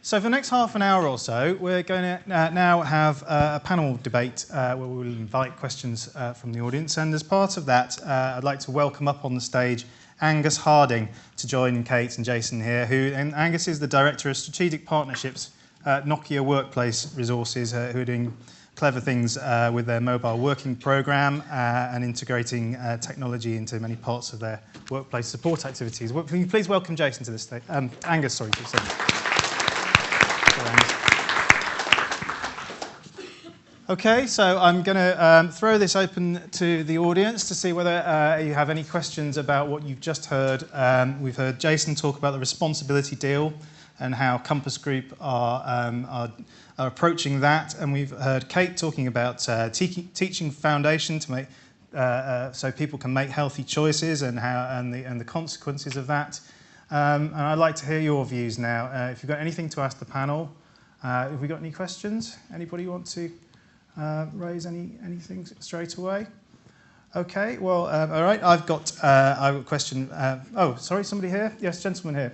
So for the next half an hour or so, we're going to now have a panel debate where we will invite questions from the audience. And as part of that, I'd like to welcome up on the stage Angus Harding to join Kate and Jason here. And Angus is the Director of Strategic Partnerships at Nokia Workplace Resources, who are doing clever things with their mobile working programme and integrating technology into many parts of their workplace support activities. Can you please welcome Jason to the stage? Angus, sorry. Okay, so I'm going to throw this open to the audience to see whether you have any questions about what you've just heard. We've heard Jason talk about the responsibility deal and how Compass Group are approaching that, and we've heard Kate talking about teaching foundation to make so people can make healthy choices and the consequences of that. And I'd like to hear your views now. If you've got anything to ask the panel, have we got any questions? Anybody want to raise anything straight away? Okay, well, all right. I've got a question. Oh, sorry, somebody here? Yes, gentleman here.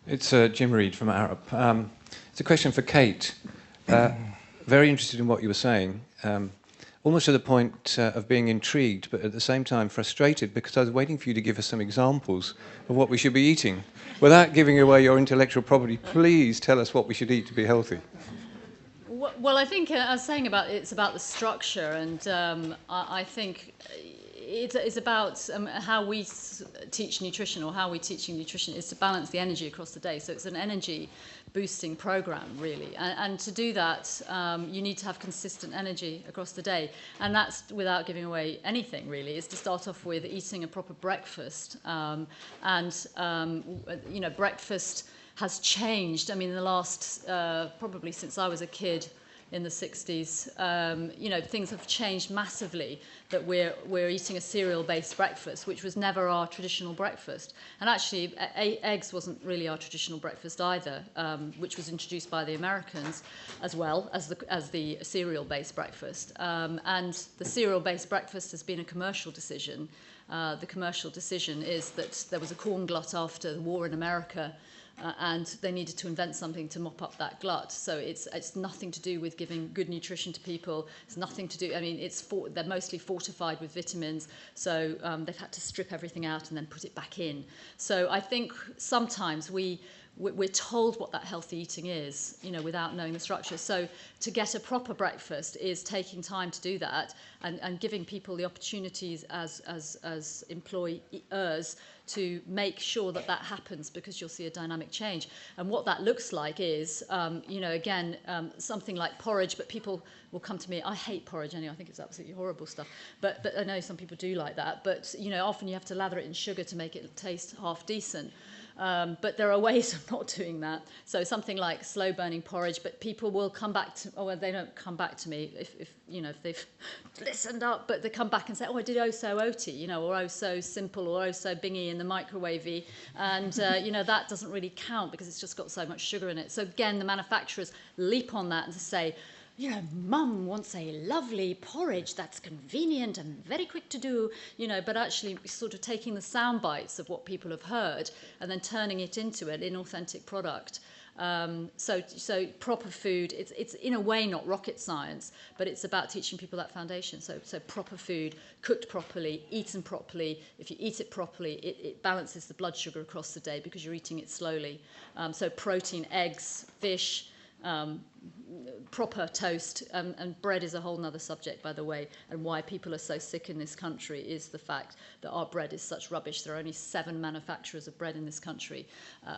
It's Jim Reed from Arup. It's a question for Kate. Very interested in what you were saying. Almost to the point of being intrigued, but at the same time frustrated, because I was waiting for you to give us some examples of what we should be eating. Without giving away your intellectual property, please tell us what we should eat to be healthy. Well, I think I was saying it's about the structure, and I think it's about how we teach nutrition, or how we're teaching nutrition is to balance the energy across the day. So it's an energy boosting program, really. And to do that, you need to have consistent energy across the day. And that's without giving away anything, really, is to start off with eating a proper breakfast. Breakfast has changed. I mean, in the last, probably since I was a kid, in the 60s, things have changed massively, that we're eating a cereal-based breakfast, which was never our traditional breakfast. And actually, eggs wasn't really our traditional breakfast either, which was introduced by the Americans as well as the cereal-based breakfast. And the cereal-based breakfast has been a commercial decision. The commercial decision is that there was a corn glut after the war in America, and they needed to invent something to mop up that glut. So it's nothing to do with giving good nutrition to people. It's nothing to do. I mean, they're mostly fortified with vitamins. So they've had to strip everything out and then put it back in. So I think sometimes we're told what that healthy eating is, without knowing the structure. So to get a proper breakfast is taking time to do that and giving people the opportunities as employers to make sure that happens, because you'll see a dynamic change. And what that looks like is, something like porridge, but people will come to me, I hate porridge anyway, I think it's absolutely horrible stuff. But I know some people do like that. But, often you have to lather it in sugar to make it taste half decent. But there are ways of not doing that. So something like slow burning porridge, but people will come back to, they don't come back to me if they've listened up, but they come back and say, I did oh so oaty, or oh so simple, or oh so bingy in the microwavey. And, that doesn't really count because it's just got so much sugar in it. So again, the manufacturers leap on that and say, Mum wants a lovely porridge that's convenient and very quick to do, but actually sort of taking the sound bites of what people have heard and then turning it into an inauthentic product. So proper food, it's in a way not rocket science, but it's about teaching people that foundation. So proper food, cooked properly, eaten properly. If you eat it properly, it balances the blood sugar across the day because you're eating it slowly. So protein, eggs, fish, proper toast, and bread is a whole nother subject, by the way, and why people are so sick in this country is the fact that our bread is such rubbish. There are only 7 manufacturers of bread in this country,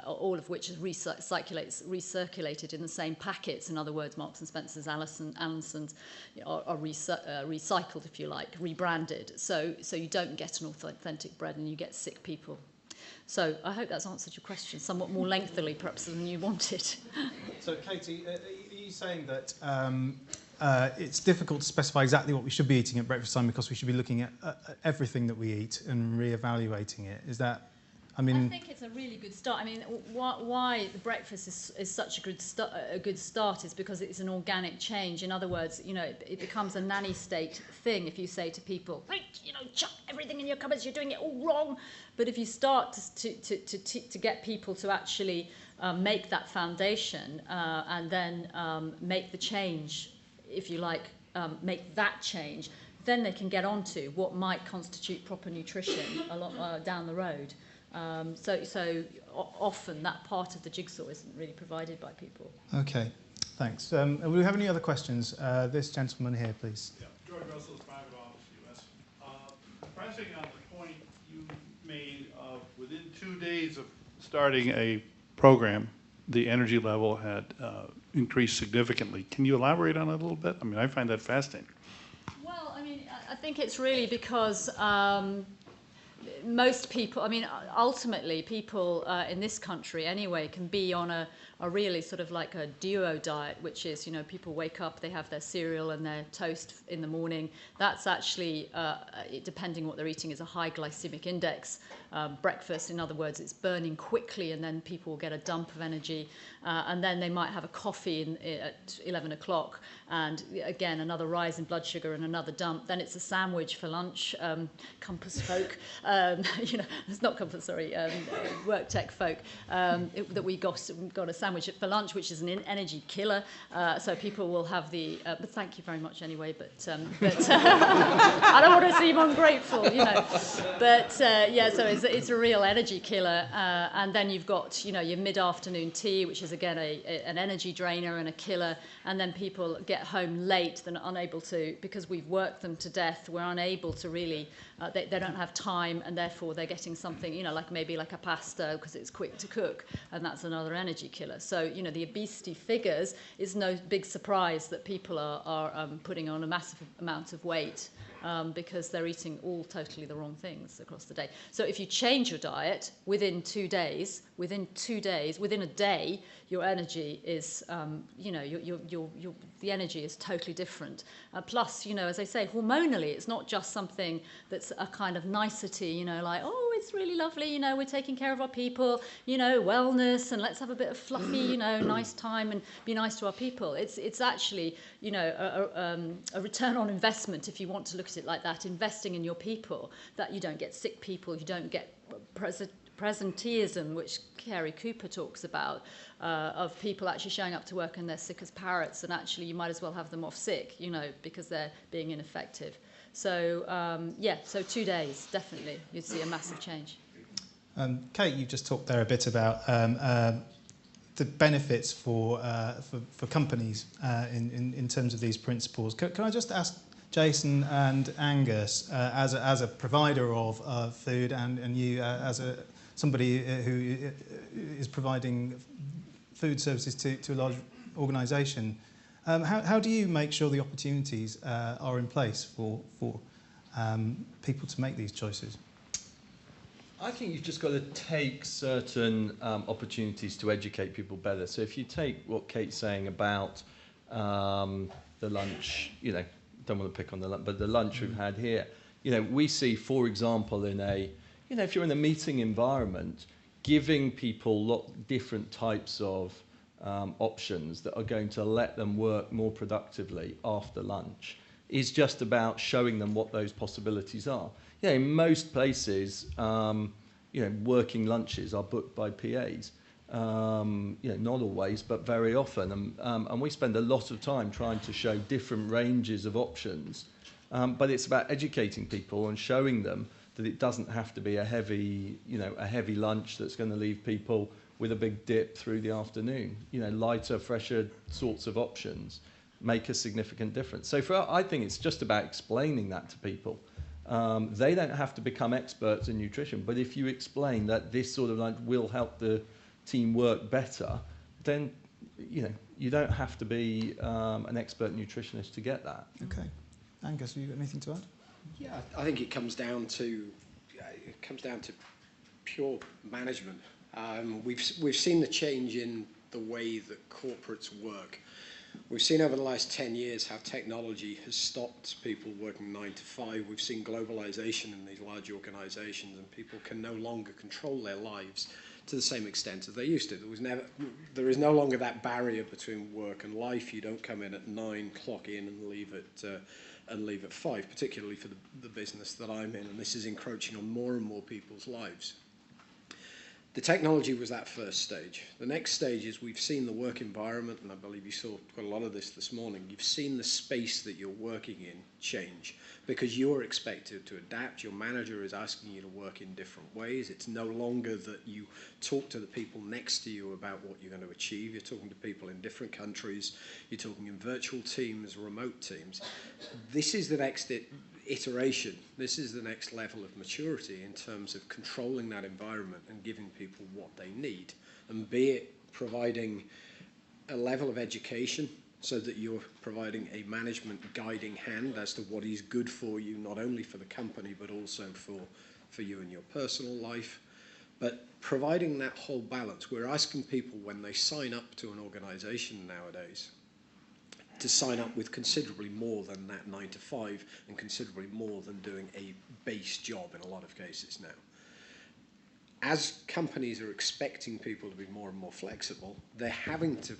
all of which is recirculated in the same packets. In other words, Marks and Spencer's, Allison's are recycled, if you like, rebranded. So you don't get an authentic bread and you get sick people. So I hope that's answered your question somewhat more lengthily, perhaps, than you wanted. So, Katie, are you saying that it's difficult to specify exactly what we should be eating at breakfast time because we should be looking at everything that we eat and re-evaluating it? Is that I mean, I think it's a really good start. I mean, why the breakfast is such a good start is because it's an organic change. In other words, you know, it becomes a nanny state thing if you say to people, right, you know, chuck everything in your cupboards, you're doing it all wrong. But if you start to get people to actually make that foundation and then make the change, if you like, make that change, then they can get on to what might constitute proper nutrition down the road. So often that part of the jigsaw isn't really provided by people. Okay, thanks. Do we have any other questions? This gentleman here, please. Yeah, George Russell's Private Office, U.S. Pressing on the point you made of within 2 days of starting a program, the energy level had increased significantly. Can you elaborate on it a little bit? I mean, I find that fascinating. Well, I mean, I think it's really because most people, I mean, ultimately people in this country anyway can be on a really sort of like a duo diet, which is, you know, people wake up, they have their cereal and their toast in the morning. That's actually, depending what they're eating, is a high glycemic index breakfast. In other words, it's burning quickly and then people will get a dump of energy. And then they might have a coffee at 11 o'clock and again, another rise in blood sugar and another dump. Then it's a sandwich for lunch, Compass folk. You know, it's not Compass, sorry, WorkTech folk, that we got a sandwich for lunch, which is an energy killer. So people will have but thank you very much anyway, but I don't want to seem ungrateful, you know. But yeah, so it's a real energy killer. And then you've got, you know, your mid-afternoon tea, which is again an energy drainer and a killer. And then people get home late, they're unable to, because we've worked them to death, we're unable to really, they don't have time, and therefore they're getting something, you know, like maybe like a pasta because it's quick to cook, and that's another energy killer. So, you know, the obesity figures is no big surprise that people are putting on a massive amount of weight because they're eating all totally the wrong things across the day. So if you change your diet within 2 days, within a day, your energy is, you know, the energy is totally different. Plus, you know, as I say, hormonally, it's not just something that's a kind of nicety, you know, like, oh, it's really lovely, you know, we're taking care of our people, you know, wellness, and let's have a bit of fluffy, you know, nice time and be nice to our people. It's actually, you know, a return on investment, if you want to look at it like that, investing in your people, that you don't get sick people, you don't get presenteeism, which Kerry Cooper talks about, of people actually showing up to work and they're sick as parrots, and actually you might as well have them off sick, you know, because they're being ineffective. So, yeah, so 2 days, definitely, you'd see a massive change. Kate, you just talked there a bit about the benefits for companies in terms of these principles. Can I just ask Jason and Angus, as a provider of food, and you as somebody who is providing food services to a large organisation, how do you make sure the opportunities are in place for people to make these choices? I think you've just got to take certain opportunities to educate people better. So if you take what Kate's saying about the lunch, you know, don't want to pick on the lunch, but the lunch we've had here, you know, we see, for example, in a, you know, if you're in a meeting environment, giving people different types of options that are going to let them work more productively after lunch is just about showing them what those possibilities are. You know, in most places, you know, working lunches are booked by PAs. You know, not always, but very often. And we spend a lot of time trying to show different ranges of options. But it's about educating people and showing them that it doesn't have to be a heavy lunch that's going to leave people with a big dip through the afternoon. You know, lighter, fresher sorts of options make a significant difference. So I think it's just about explaining that to people. They don't have to become experts in nutrition, but if you explain that this sort of lunch will help the team work better, then, you know, you don't have to be an expert nutritionist to get that. Okay. Angus, have you got anything to add? Yeah, I think it comes down to pure management. We've seen the change in the way that corporates work. We've seen over the last 10 years how technology has stopped people working 9 to 5. We've seen globalization in these large organizations, and people can no longer control their lives to the same extent as they used to. There is no longer that barrier between work and life. You don't come in at 9, clock in and leave at 5, particularly for the business that I'm in, and this is encroaching on more and more people's lives. The technology was that first stage. The next stage is we've seen the work environment, and I believe you saw quite a lot of this morning. You've seen the space that you're working in change because you're expected to adapt. Your manager is asking you to work in different ways. It's no longer that you talk to the people next to you about what you're going to achieve. You're talking to people in different countries. You're talking in virtual teams, remote teams. This is the next iteration. This is the next level of maturity in terms of controlling that environment and giving people what they need, and be it providing a level of education so that you're providing a management guiding hand as to what is good for you, not only for the company but also for you in your personal life, but providing that whole balance. We're asking people when they sign up to an organization nowadays to sign up with considerably more than that 9 to 5 and considerably more than doing a base job in a lot of cases now. As companies are expecting people to be more and more flexible, they are having to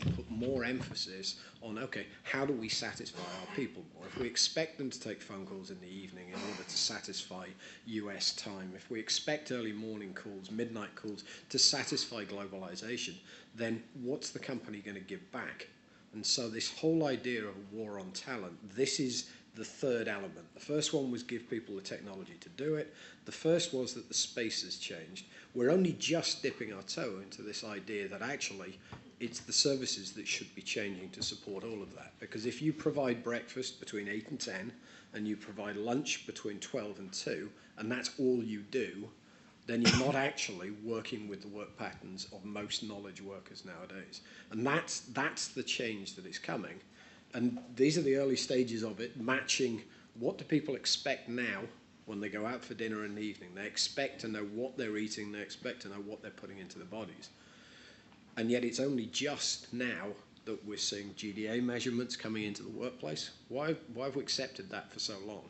put more emphasis on, okay, how do we satisfy our people more? If we expect them to take phone calls in the evening in order to satisfy US time, if we expect early morning calls, midnight calls to satisfy globalization, then what's the company going to give back? And so this whole idea of a war on talent, this is the third element. The first one was give people the technology to do it. The first was that the space has changed. We're only just dipping our toe into this idea that actually it's the services that should be changing to support all of that. Because if you provide breakfast between 8 and 10 and you provide lunch between 12 and 2 and that's all you do, then you're not actually working with the work patterns of most knowledge workers nowadays. And that's the change that is coming. And these are the early stages of it, matching what do people expect now when they go out for dinner in the evening. They expect to know what they're eating, they expect to know what they're putting into their bodies. And yet it's only just now that we're seeing GDA measurements coming into the workplace. Why have we accepted that for so long?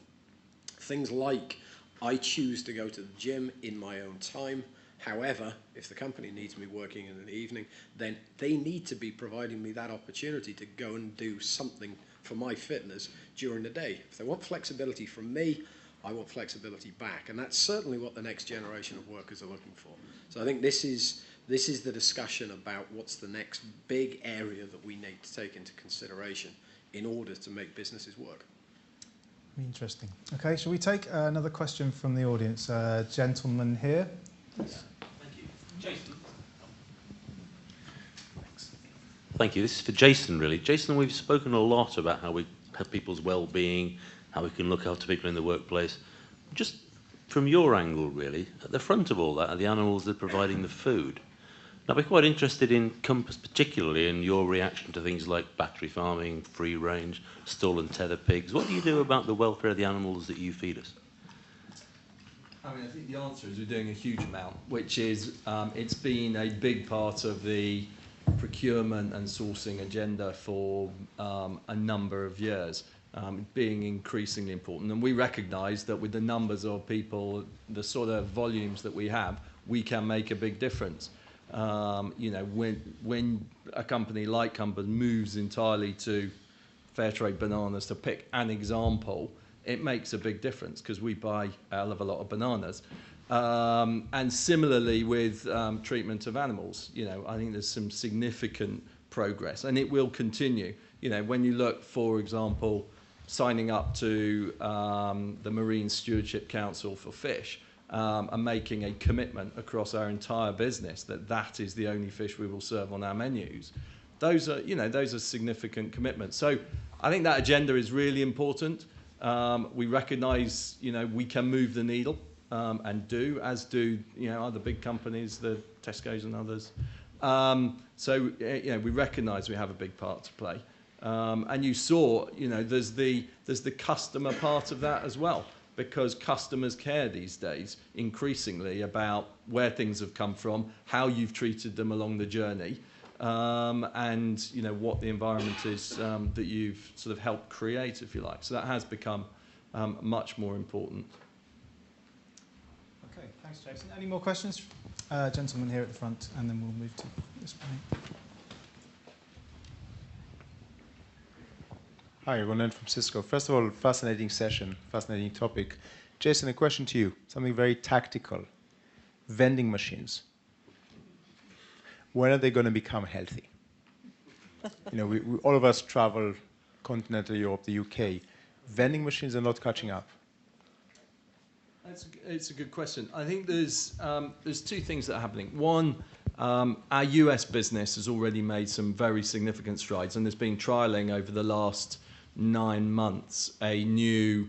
Things like, I choose to go to the gym in my own time. However, if the company needs me working in the evening, then they need to be providing me that opportunity to go and do something for my fitness during the day. If they want flexibility from me, I want flexibility back. And that's certainly what the next generation of workers are looking for. So I think this is the discussion about what's the next big area that we need to take into consideration in order to make businesses work. Interesting. Okay, shall we take another question from the audience? Gentleman here. Thank you. Jason. Thanks. Thank you. This is for Jason, really. Jason, we've spoken a lot about how we have people's well-being, how we can look after people in the workplace. Just from your angle, really, at the front of all that are the animals that are providing the food. Now, we're quite interested in Compass, particularly in your reaction to things like battery farming, free range, stall and tether pigs. What do you do about the welfare of the animals that you feed us? I mean, I think the answer is we're doing a huge amount, which is it's been a big part of the procurement and sourcing agenda for a number of years, being increasingly important. And we recognise that with the numbers of people, the sort of volumes that we have, we can make a big difference. You know, when a company like Compass moves entirely to fair trade bananas, to pick an example, it makes a big difference because we buy a hell of a lot of bananas. And similarly with treatment of animals, you know, I think there's some significant progress and it will continue. You know, when you look, for example, signing up to the Marine Stewardship Council for Fish, and making a commitment across our entire business that is the only fish we will serve on our menus. Those are significant commitments. So I think that agenda is really important. We recognise, you know, we can move the needle, and as do, you know, other big companies, the Tesco's and others. So you know, we recognise we have a big part to play. And you saw, you know, there's the customer part of that as well, because customers care these days increasingly about where things have come from, how you've treated them along the journey. and what the environment is that you've sort of helped create, if you like. So that has become much more important. Okay, thanks, Jason. Any more questions? Gentleman here at the front, and then we'll move to this point. Hi, Ronan from Cisco. First of all, fascinating session, fascinating topic. Jason, a question to you, something very tactical. Vending machines. When are they going to become healthy? We, all of us travel continental Europe, the UK. Vending machines are not catching up. It's a good question. I think there's two things that are happening. One, our US business has already made some very significant strides, and there's been trialing over the last 9 months a new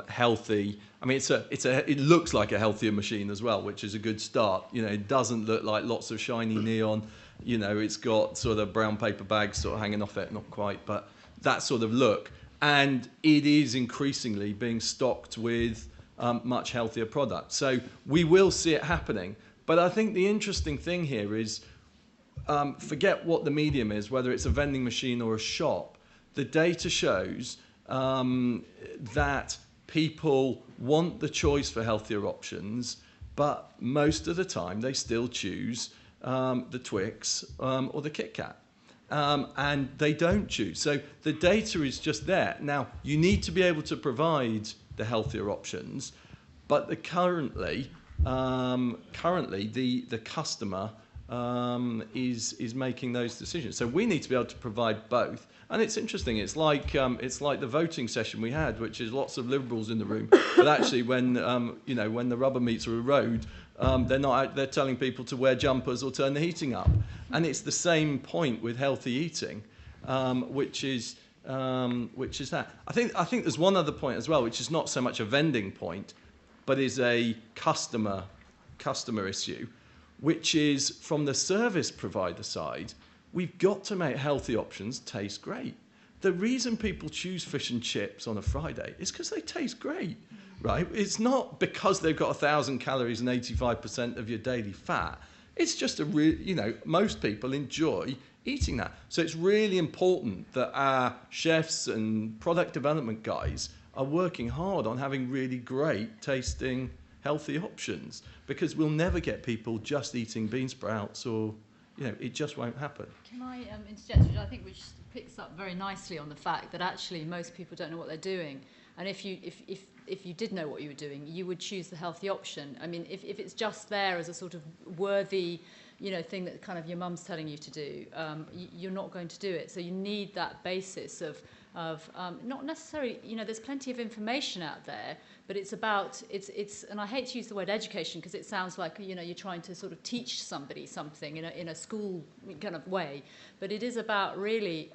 healthy. I mean, it looks like a healthier machine as well, which is a good start. It doesn't look like lots of shiny neon. It's got sort of brown paper bags sort of hanging off it, not quite, but that sort of look. And it is increasingly being stocked with much healthier products. So we will see it happening. But I think the interesting thing here is, forget what the medium is, whether it's a vending machine or a shop, the data shows that people want the choice for healthier options, but most of the time they still choose the Twix or the Kit Kat. And they don't choose. So the data is just there. Now, you need to be able to provide the healthier options, but currently the customer is making those decisions. So we need to be able to provide both. And it's interesting. It's like the voting session we had, which is lots of liberals in the room. But actually, when when the rubber meets the road, they're telling people to wear jumpers or turn the heating up. And it's the same point with healthy eating, which is that. I think there's one other point as well, which is not so much a vending point, but is a customer issue, which is from the service provider side. We've got to make healthy options taste great. The reason people choose fish and chips on a Friday is because they taste great, right? It's not because they've got 1,000 calories and 85% of your daily fat. It's just most people enjoy eating that. So it's really important that our chefs and product development guys are working hard on having really great tasting healthy options, because we'll never get people just eating bean sprouts or it just won't happen. Can I interject, which picks up very nicely on the fact that actually most people don't know what they're doing, and if you did know what you were doing, you would choose the healthy option. I mean, if it's just there as a sort of worthy, thing that kind of your mum's telling you to do, you're not going to do it. So you need that basis of not necessarily, there's plenty of information out there, but it's about, and I hate to use the word education because it sounds like, you're trying to sort of teach somebody something in a school kind of way, but it is about really,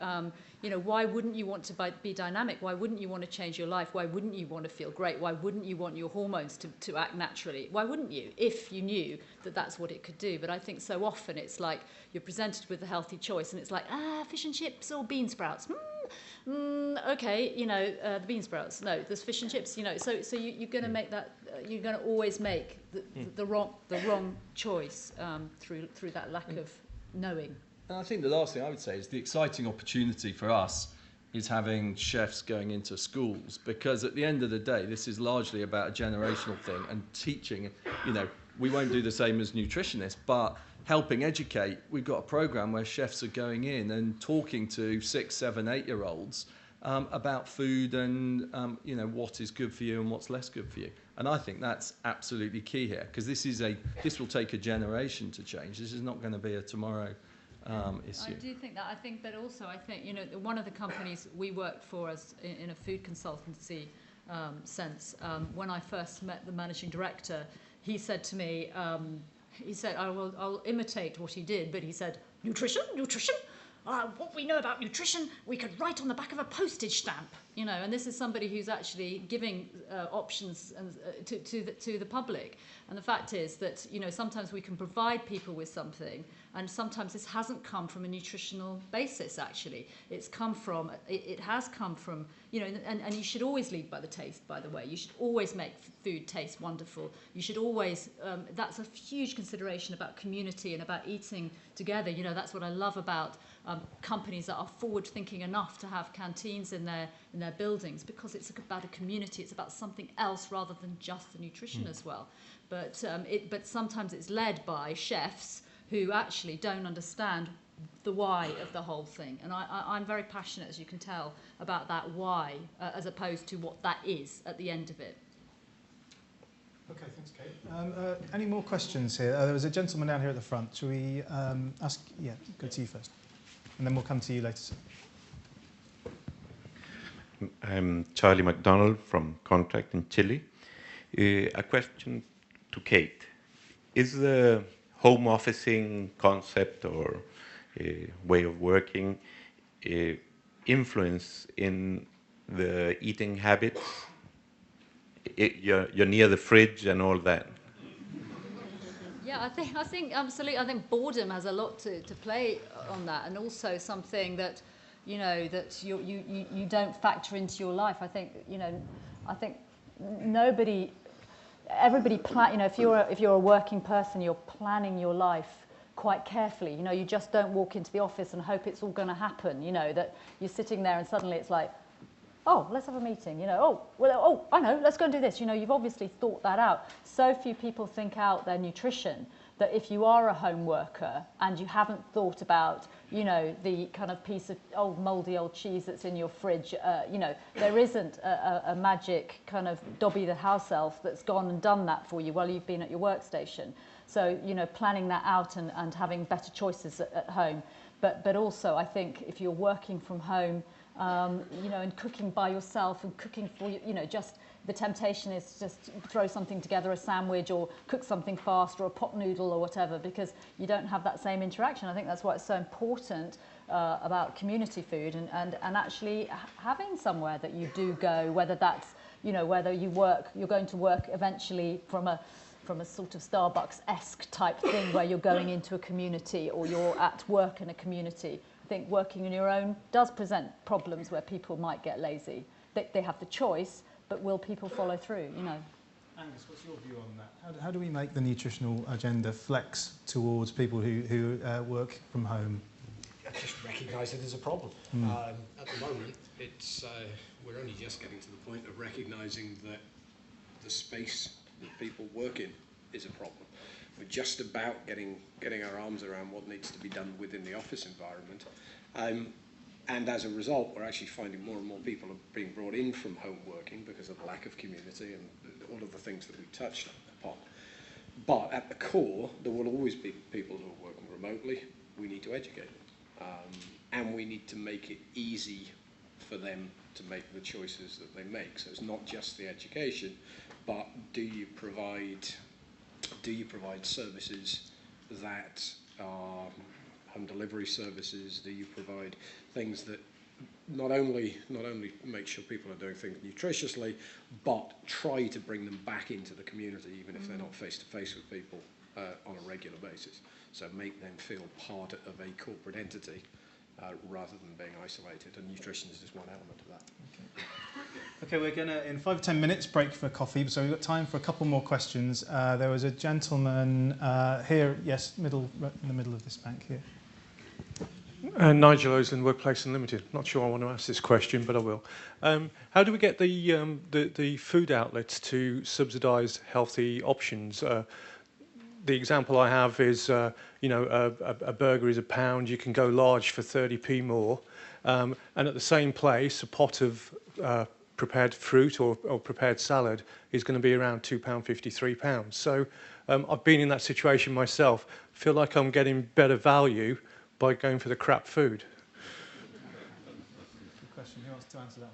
why wouldn't you want to be dynamic? Why wouldn't you want to change your life? Why wouldn't you want to feel great? Why wouldn't you want your hormones to act naturally? Why wouldn't you, if you knew that that's what it could do? But I think so often it's like you're presented with a healthy choice and it's like, fish and chips or bean sprouts. Okay, the bean sprouts. No, there's fish and chips. So you're going to make that. You're going to always make the wrong choice through that lack of knowing. And I think the last thing I would say is the exciting opportunity for us is having chefs going into schools, because at the end of the day, this is largely about a generational thing and teaching. We won't do the same as nutritionists, but helping educate. We've got a program where chefs are going in and talking to 6, 7, 8-year-olds about food and what is good for you and what's less good for you. And I think that's absolutely key here, because this will take a generation to change. This is not going to be a tomorrow issue. I do think that. But also I think one of the companies we worked for as in a food consultancy sense. When I first met the managing director, he said to me. He said, I'll imitate what he did, but he said, nutrition? What we know about nutrition, we could write on the back of a postage stamp. you know, and this is somebody who's actually giving options to the public. And the fact is that, you know, sometimes we can provide people with something, and sometimes this hasn't come from a nutritional basis, actually. It has come from, you know, and you should always lead by the taste, by the way. You should always make food taste wonderful. You should always, that's a huge consideration about community and about eating together. You know, that's what I love about companies that are forward-thinking enough to have canteens in their buildings, because it's about a community. It's about something else rather than just the nutrition as well. But sometimes it's led by chefs who actually don't understand the why of the whole thing. And I'm very passionate, as you can tell, about that why, as opposed to what that is at the end of it. Okay, thanks, Kate. Any more questions here? There was a gentleman down here at the front. Shall we ask? Yeah, go to you first. And then we'll come to you later. I'm Charlie McDonald from Contract in Chile. A question to Kate. Is the home officing concept or way of working influence in the eating habits? You're near the fridge and all that. Yeah, I think absolutely. I think boredom has a lot to play on that, and also something that, you know, that you don't factor into your life. I think, you know, everybody plan. You know, if you're a working person, you're planning your life quite carefully. You know, you just don't walk into the office and hope it's all going to happen. You know, that you're sitting there and suddenly it's like, oh, let's have a meeting, you know, I know, let's go and do this. You know, you've obviously thought that out. So few people think out their nutrition that if you are a home worker and you haven't thought about, you know, the kind of piece of mouldy old cheese that's in your fridge, you know, there isn't a magic kind of Dobby the house elf that's gone and done that for you while you've been at your workstation. So, you know, planning that out and having better choices at home. But also, I think if you're working from home, you know, and cooking by yourself and cooking for you know, just the temptation is to just throw something together, a sandwich, or cook something fast, or a pot noodle, or whatever, because you don't have that same interaction. I think that's why it's so important about community food and actually having somewhere that you do go, whether that's, you know, whether you're going to work eventually from a sort of Starbucks-esque type thing where you're going into a community or you're at work in a community. I think working on your own does present problems where people might get lazy. They have the choice, but will people follow through, you know? Angus, what's your view on that? How do we make the nutritional agenda flex towards people who work from home? I just recognise it as a problem. At the moment, we're only just getting to the point of recognising that the space that people work in is a problem. We're just about getting our arms around what needs to be done within the office environment. And as a result, we're actually finding more and more people are being brought in from home working because of lack of community and all of the things that we touched upon. But at the core, there will always be people who are working remotely. We need to educate them. And we need to make it easy for them to make the choices that they make. So it's not just the education, but do you provide services that are home delivery services? Do you provide things that not only make sure people are doing things nutritiously, but try to bring them back into the community, even if they're not face to face with people on a regular basis? So make them feel part of a corporate entity rather than being isolated, and nutrition is just one element of that. Okay, we're going to, in 5 or 10 minutes, break for coffee, so we've got time for a couple more questions. There was a gentleman here, yes, in the middle of this bank here. Nigel Oslin, Workplace Unlimited. Not sure I want to ask this question, but I will. How do we get the food outlets to subsidise healthy options? The example I have is, you know, a burger is £1. You can go large for 30p more, and at the same place, a pot of prepared fruit or prepared salad is going to be around £2.50, £3. So I've been in that situation myself. Feel like I'm getting better value by going for the crap food. Good question. Who wants to answer that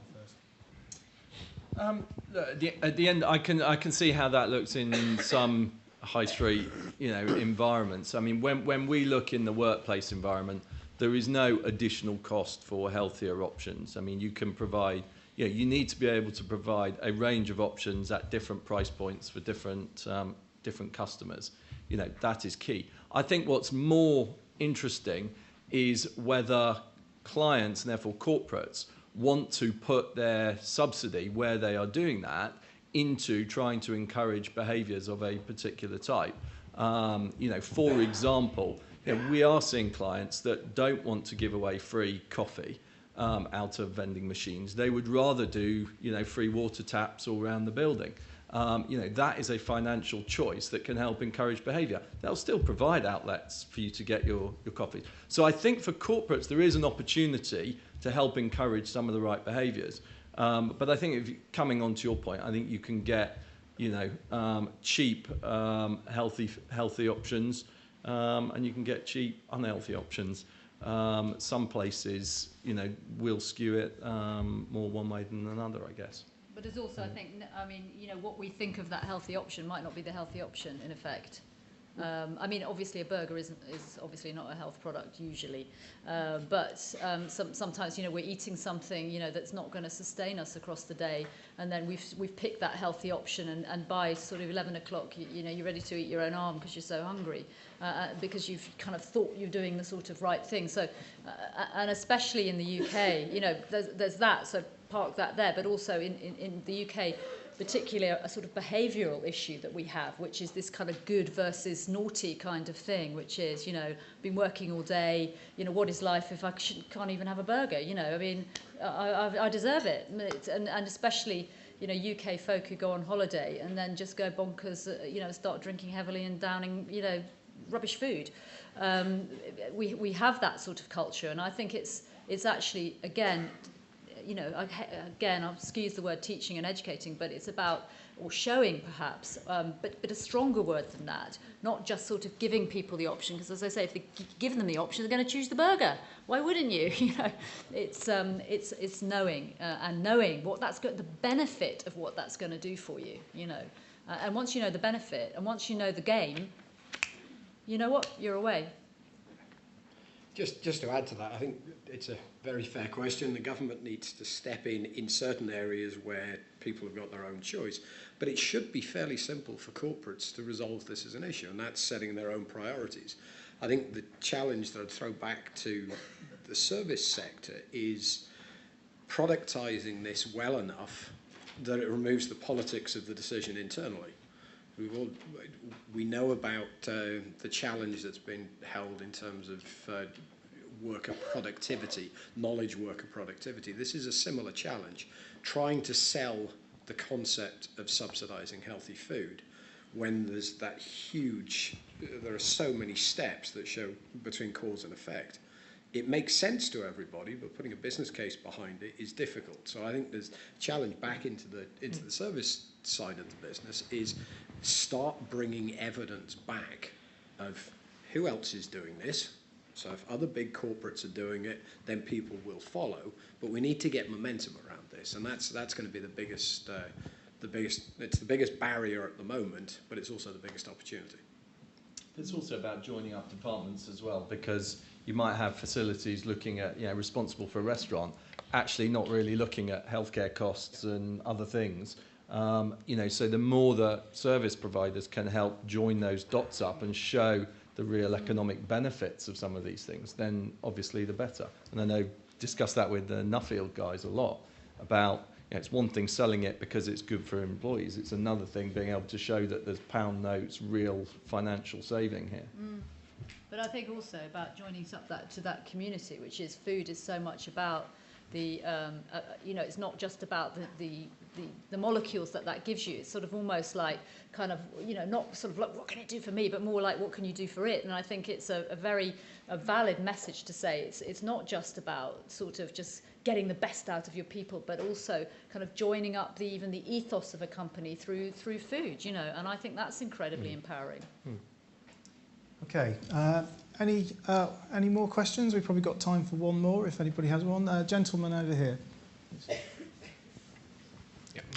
one first? At the end, I can see how that looks in some high street, you know, environments. I mean, when we look in the workplace environment, there is no additional cost for healthier options. I mean, you can provide, you need to be able to provide a range of options at different price points for different customers. That is key. I think what's more interesting is whether clients and therefore corporates want to put their subsidy where they are doing that into trying to encourage behaviours of a particular type. For example, we are seeing clients that don't want to give away free coffee out of vending machines. They would rather do, free water taps all around the building. That is a financial choice that can help encourage behaviour. They'll still provide outlets for you to get your coffee. So I think for corporates, there is an opportunity to help encourage some of the right behaviours. But I think coming on to your point, I think you can get, cheap, healthy options, and you can get cheap, unhealthy options. Some places, will skew it more one way than another, I guess. But there's also, I think, what we think of that healthy option might not be the healthy option, in effect. Obviously a burger is obviously not a health product usually, but sometimes, we're eating something, that's not going to sustain us across the day, and then we've picked that healthy option, and by sort of 11 o'clock, you're ready to eat your own arm because you're so hungry, because you've kind of thought you're doing the sort of right thing. So, and especially in the UK, there's that, so park that there, but also in the UK, particularly a sort of behavioural issue that we have, which is this kind of good versus naughty kind of thing, which is, been working all day, what is life if I can't even have a burger? I deserve it. And especially, UK folk who go on holiday and then just go bonkers, start drinking heavily and downing, rubbish food. We have that sort of culture, and I think it's actually, again, I'll excuse the word teaching and educating, but it's about, or showing perhaps, but a stronger word than that, not just sort of giving people the option, because as I say, if you give them the option, they're going to choose the burger. Why wouldn't you? It's knowing, and knowing what that's the benefit of what that's going to do for you, and once you know the benefit, and once you know the game, you know what, you're away. Just to add to that, I think it's a very fair question. The government needs to step in certain areas where people have got their own choice. But it should be fairly simple for corporates to resolve this as an issue, and that's setting their own priorities. I think the challenge that I'd throw back to the service sector is productizing this well enough that it removes the politics of the decision internally. We know about the challenge that's been held in terms of worker productivity, knowledge worker productivity. This is a similar challenge, trying to sell the concept of subsidizing healthy food when there's that huge, there are so many steps that show between cause and effect. It makes sense to everybody, but putting a business case behind it is difficult. So I think there's a challenge back into the service side of the business is start bringing evidence back of who else is doing this. So if other big corporates are doing it, then people will follow. But we need to get momentum around this, and that's going to be the biggest. It's the biggest barrier at the moment, but it's also the biggest opportunity. It's also about joining up departments as well, because you might have facilities looking at, responsible for a restaurant, actually not really looking at healthcare costs and other things. So the more that service providers can help join those dots up and show the real economic benefits of some of these things, then obviously the better. And I know discuss that with the Nuffield guys a lot about, it's one thing selling it because it's good for employees. It's another thing being able to show that there's pound notes, real financial saving here. But I think also about joining up to that community, which is food is so much about the, it's not just about the molecules that gives you. It's sort of almost like kind of, not sort of like, what can it do for me, but more like, what can you do for it? And I think it's a very valid message to say it's not just about sort of just getting the best out of your people, but also kind of joining up even the ethos of a company through food, and I think that's incredibly empowering. Okay. Any more questions? We've probably got time for one more, if anybody has one. Gentleman over here.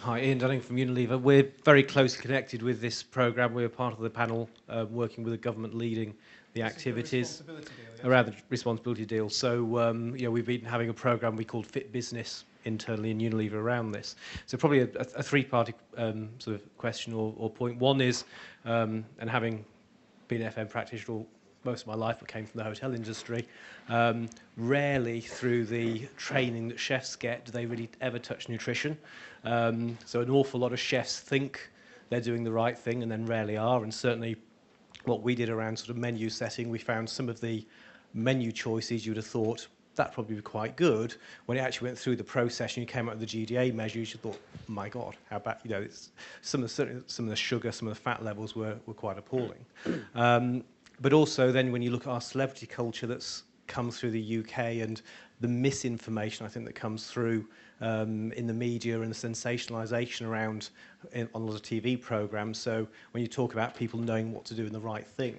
Hi, Ian Dunning from Unilever. We're very closely connected with this programme. We're part of the panel working with the government leading the activities around the responsibility deal. So, we've been having a programme we called Fit Business internally in Unilever around this. So probably a three-part sort of question or point. One is, and having been an FM practitioner most of my life, but came from the hotel industry, rarely through the training that chefs get do they really ever touch nutrition. So an awful lot of chefs think they're doing the right thing and then rarely are, and certainly what we did around sort of menu setting, we found some of the menu choices you'd have thought that'd probably be quite good. When it actually went through the process and you came out with the GDA measures, you thought, my God, how bad, you know, it's certainly some of the sugar, some of the fat levels were quite appalling. But also then when you look at our celebrity culture that's come through the UK and the misinformation I think that comes through in the media and the sensationalisation around on a lot of TV programmes. So when you talk about people knowing what to do and the right thing,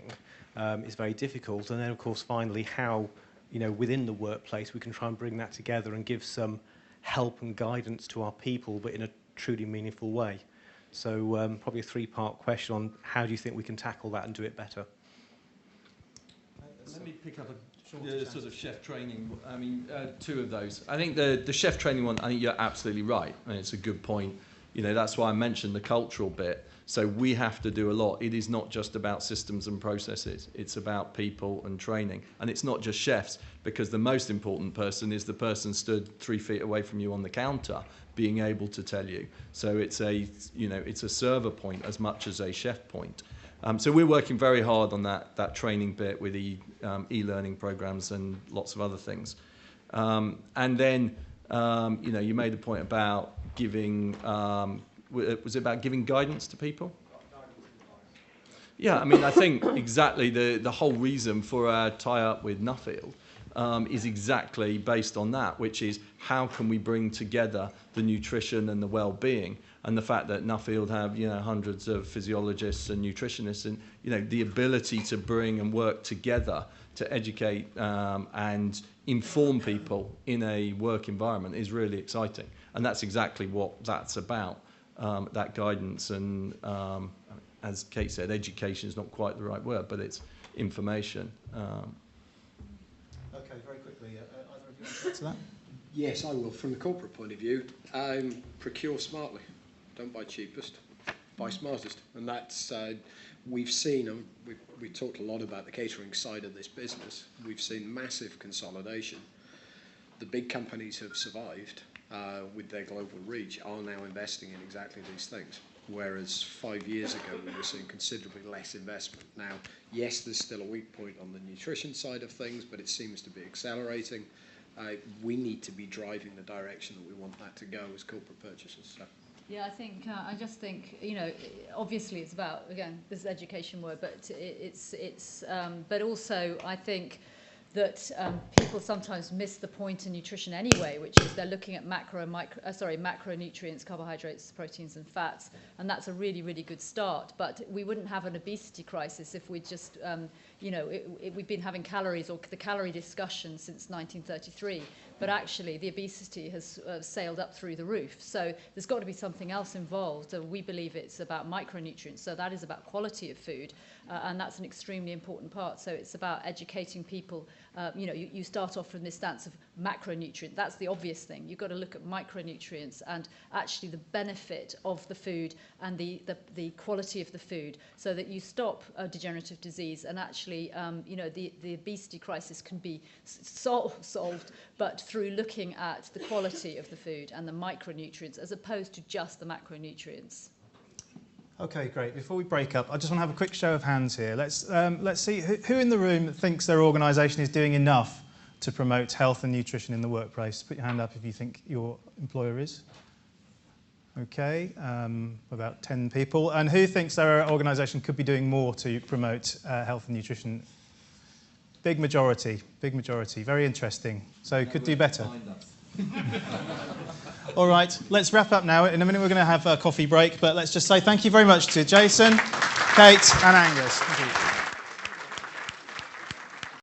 it's very difficult. And then of course finally how, you know, within the workplace we can try and bring that together and give some help and guidance to our people, but in a truly meaningful way. So probably a three-part question on how do you think we can tackle that and do it better? Let me pick up a sort of chef training. I mean, two of those. I think the chef training one, I think you're absolutely right. I mean, it's a good point. You know, that's why I mentioned the cultural bit. So we have to do a lot. It is not just about systems and processes. It's about people and training. And it's not just chefs, because the most important person is the person stood 3 feet away from you on the counter, being able to tell you. So it's it's a server point as much as a chef point. So we're working very hard on that training bit with e-learning programs and lots of other things. And then, you made a point about giving, was it about giving guidance to people? Yeah, I mean, I think exactly the whole reason for our tie-up with Nuffield is exactly based on that, which is how can we bring together the nutrition and the well-being, and the fact that Nuffield have hundreds of physiologists and nutritionists, and the ability to bring and work together to educate and inform people in a work environment is really exciting, and that's exactly what that's about. That guidance and, as Kate said, education is not quite the right word, but it's information. Okay, very quickly, either of you want to answer that? Yes, I will. From the corporate point of view, procure smartly. Don't buy cheapest, buy smartest. And that's, we've seen, we talked a lot about the catering side of this business. We've seen massive consolidation. The big companies have survived with their global reach, are now investing in exactly these things. Whereas 5 years ago, we were seeing considerably less investment. Now, yes, there's still a weak point on the nutrition side of things, but it seems to be accelerating. We need to be driving the direction that we want that to go as corporate purchasers. So. Yeah, I just think, obviously it's about, again, this is education word, but but also I think that people sometimes miss the point in nutrition anyway, which is they're looking at macronutrients, carbohydrates, proteins and fats, and that's a really, really good start. But we wouldn't have an obesity crisis if we just, we've been having calories or the calorie discussion since 1933, but actually the obesity has sailed up through the roof. So there's got to be something else involved. We believe it's about micronutrients, so that is about quality of food, and that's an extremely important part. So it's about educating people. You start off from this stance of macronutrient. That's the obvious thing. You've got to look at micronutrients and actually the benefit of the food and the quality of the food, so that you stop degenerative disease, and actually the obesity crisis can be solved, but through looking at the quality of the food and the micronutrients as opposed to just the macronutrients. Okay, great. Before we break up, I just want to have a quick show of hands here. Let's see who in the room thinks their organisation is doing enough to promote health and nutrition in the workplace. Put your hand up if you think your employer is. Okay, about 10 people. And who thinks their organisation could be doing more to promote health and nutrition? Big majority, big majority. Very interesting. So could do better. All right, let's wrap up now. In a minute we're going to have a coffee break, but let's just say thank you very much to Jason, Kate and Angus. Thank you.